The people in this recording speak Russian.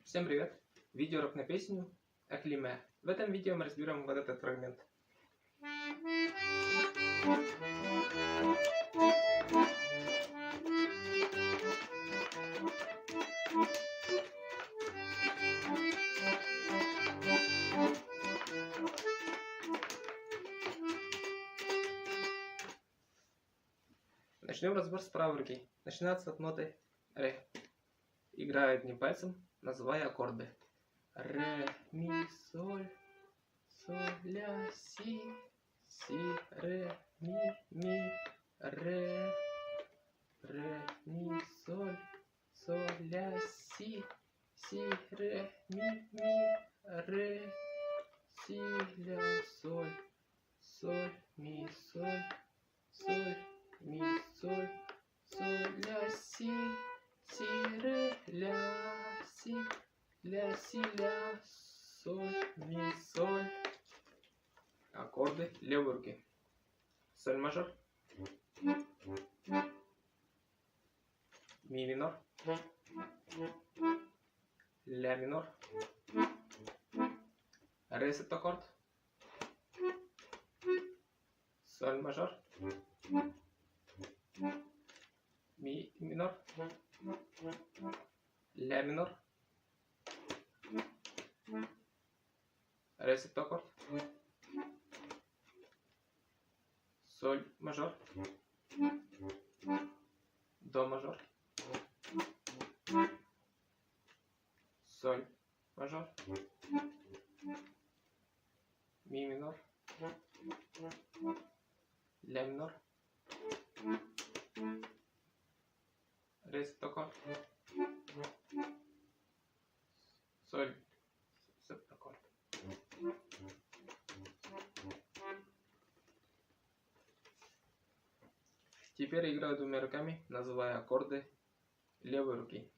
Всем привет! Видеоурок на песню «Ахлиме». В этом видео мы разберем вот этот фрагмент. Начнем разбор с правой руки. Начинается от ноты ре. Играю одним пальцем, называя аккорды. Ре, ми, соль, соль, ля, си, ре, ми, ре, ми, соль, ля, си, ре, ми, ре, си, ля, соль, ми, соль, ми, соль, ля, си, ре, ля, си, ля, соль, ми, соль. Аккорды левой руки. Соль мажор, ми минор, ля минор, ре септаккорд, соль мажор, ми минор, ля минор, ре септаккорд, соль мажор, до мажор, соль мажор, ми минор, ля минор, ре септаккорд, соль септаккорд. Теперь играю двумя руками, называя аккорды левой руки.